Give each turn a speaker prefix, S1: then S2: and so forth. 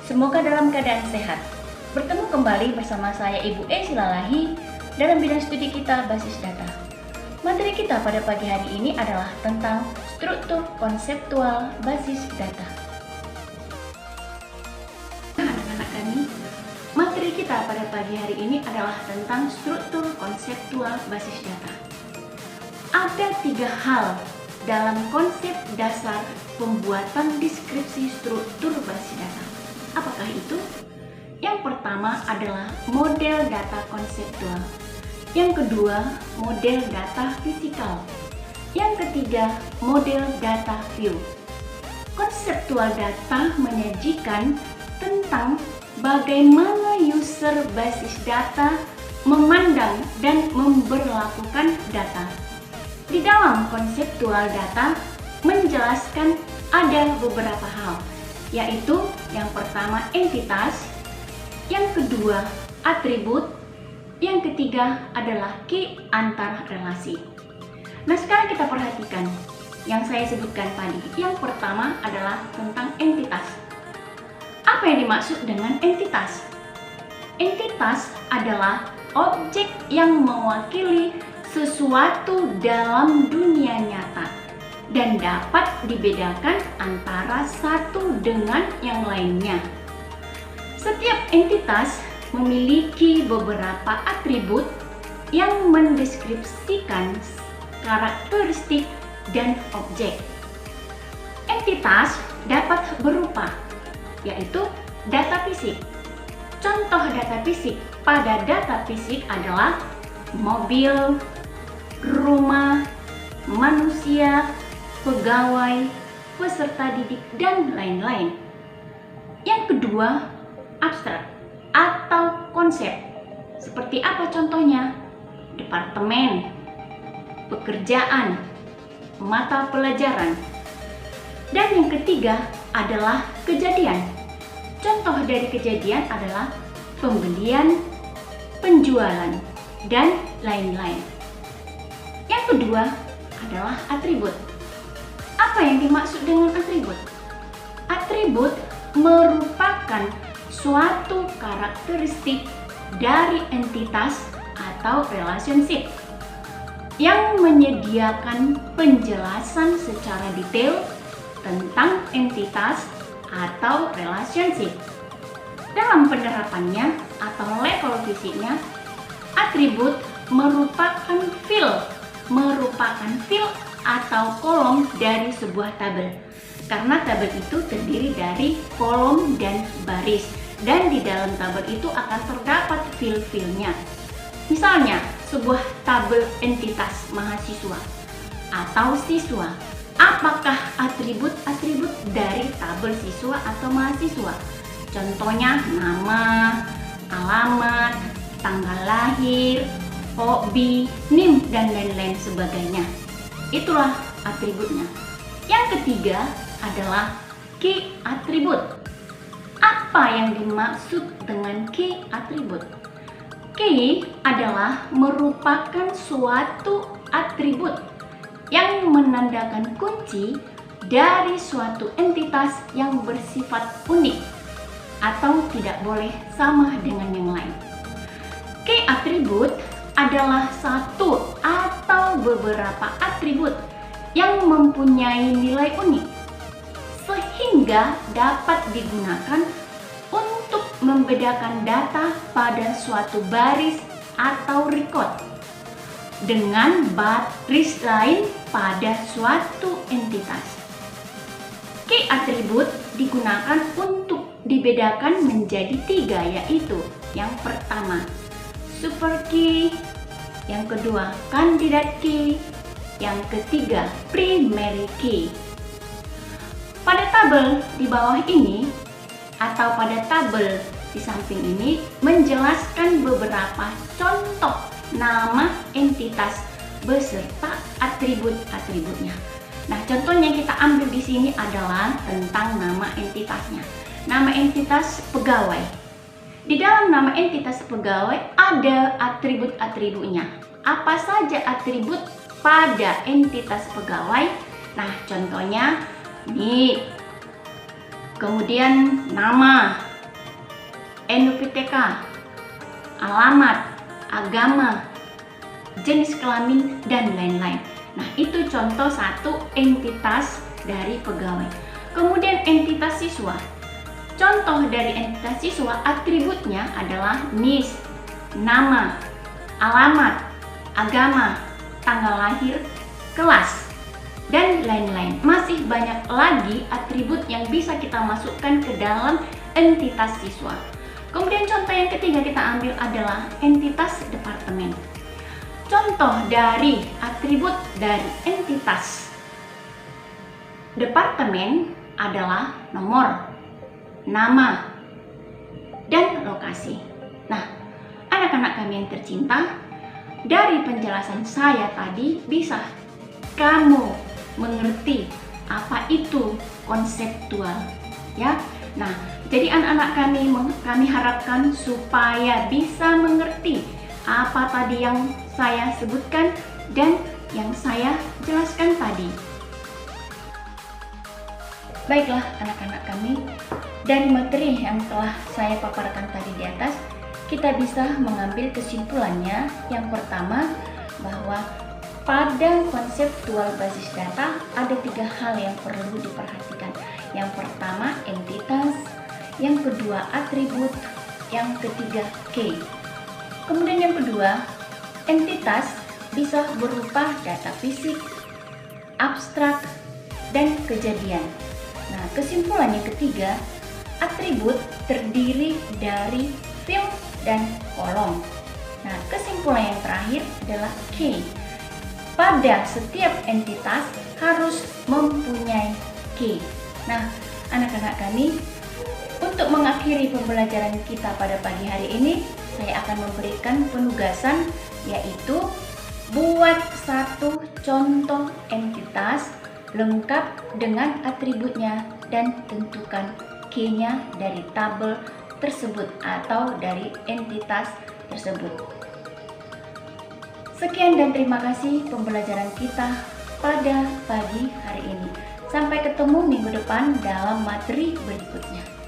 S1: Semoga dalam keadaan sehat. Bertemu kembali bersama saya Ibu Silalahi dalam bidang studi kita basis data. Materi kita pada pagi hari ini adalah tentang struktur konseptual basis data. Anak-anak kami, materi kita pada pagi hari ini adalah tentang struktur konseptual basis data. Ada 3 hal dalam konsep dasar pembuatan deskripsi struktur basis data. Apakah itu? Yang pertama adalah model data konseptual. Yang kedua, model data fisikal. Yang ketiga, model data view. Konseptual data menyajikan tentang bagaimana user basis data memandang dan memberlakukan data. Di dalam konseptual data menjelaskan ada beberapa hal, yaitu yang pertama entitas, yang kedua atribut, yang ketiga adalah key antar relasi. Nah, sekarang kita perhatikan yang saya sebutkan tadi. Yang pertama adalah tentang entitas. Apa yang dimaksud dengan entitas? Entitas adalah objek yang mewakili sesuatu dalam dunia nyata dan dapat dibedakan antara satu dengan yang lainnya. Setiap entitas memiliki beberapa atribut yang mendeskripsikan karakteristik dan objek. Entitas dapat berupa, yaitu data fisik. Contoh data fisik pada data fisik adalah mobil, rumah, manusia, pegawai, peserta didik, dan lain-lain. Yang kedua, abstrak atau konsep. Seperti apa contohnya? Departemen, pekerjaan, mata pelajaran. Dan yang ketiga adalah kejadian. Contoh dari kejadian adalah pembelian, penjualan, dan lain-lain. Yang kedua adalah atribut. Apa yang dimaksud dengan atribut? Atribut merupakan suatu karakteristik dari entitas atau relationship yang menyediakan penjelasan secara detail tentang entitas atau relationship. Dalam penerapannya atau level fisiknya, atribut merupakan field atau kolom dari sebuah tabel. Karena tabel itu terdiri dari kolom dan baris, dan di dalam tabel itu akan terdapat field-fieldnya. Misalnya, sebuah tabel entitas mahasiswa atau siswa. Apakah atribut-atribut dari tabel siswa atau mahasiswa? Contohnya nama, alamat, tanggal lahir, hobi, NIM, dan lain-lain sebagainya. Itulah atributnya. Yang ketiga adalah key atribut. Apa yang dimaksud dengan key atribut? Key adalah merupakan suatu atribut yang menandakan kunci dari suatu entitas yang bersifat unik atau tidak boleh sama dengan yang lain. Key atribut adalah satu atau beberapa atribut yang mempunyai nilai unik sehingga dapat digunakan untuk membedakan data pada suatu baris atau record dengan baris lain pada suatu entitas. Key atribut digunakan untuk dibedakan menjadi 3, yaitu yang pertama super key, yang kedua candidate key, yang ketiga primary key. Pada tabel di bawah ini atau pada tabel di samping ini menjelaskan beberapa contoh nama entitas beserta atribut-atributnya. Nah, contohnya kita ambil di sini adalah tentang nama entitasnya. Nama entitas pegawai. Di dalam nama entitas pegawai ada atribut-atributnya. Apa saja atribut pada entitas pegawai? Nah, contohnya ini. Kemudian nama, NUPTK, alamat, agama, jenis kelamin, dan lain-lain. Nah, itu contoh satu entitas dari pegawai. Kemudian entitas siswa. Contoh dari entitas siswa, atributnya adalah NIS, nama, alamat, agama, tanggal lahir, kelas, dan lain-lain. Masih banyak lagi atribut yang bisa kita masukkan ke dalam entitas siswa. Kemudian contoh yang ketiga kita ambil adalah entitas departemen. Contoh dari atribut dari entitas departemen adalah nomor, nama, dan lokasi. Nah, anak-anak kami yang tercinta, dari penjelasan saya tadi bisa kamu mengerti apa itu konseptual, ya. Nah, jadi anak-anak kami harapkan supaya bisa mengerti apa tadi yang saya sebutkan dan yang saya jelaskan tadi. Baiklah anak-anak kami, dari materi yang telah saya paparkan tadi di atas, kita bisa mengambil kesimpulannya. Yang pertama, bahwa pada konseptual basis data ada 3 hal yang perlu diperhatikan. Yang pertama entitas, yang kedua atribut, yang ketiga key. Kemudian yang kedua, entitas bisa berupa data fisik, abstrak, dan kejadian. Nah, kesimpulan yang ketiga, atribut terdiri dari field dan kolom. Nah, kesimpulan yang terakhir adalah key. Pada setiap entitas harus mempunyai key. Nah, anak-anak kami, untuk mengakhiri pembelajaran kita pada pagi hari ini, saya akan memberikan penugasan, yaitu buat satu contoh entitas lengkap dengan atributnya dan tentukan key-nya dari tabel tersebut atau dari entitas tersebut. Sekian dan terima kasih pembelajaran kita pada pagi hari ini. Sampai ketemu minggu depan dalam materi berikutnya.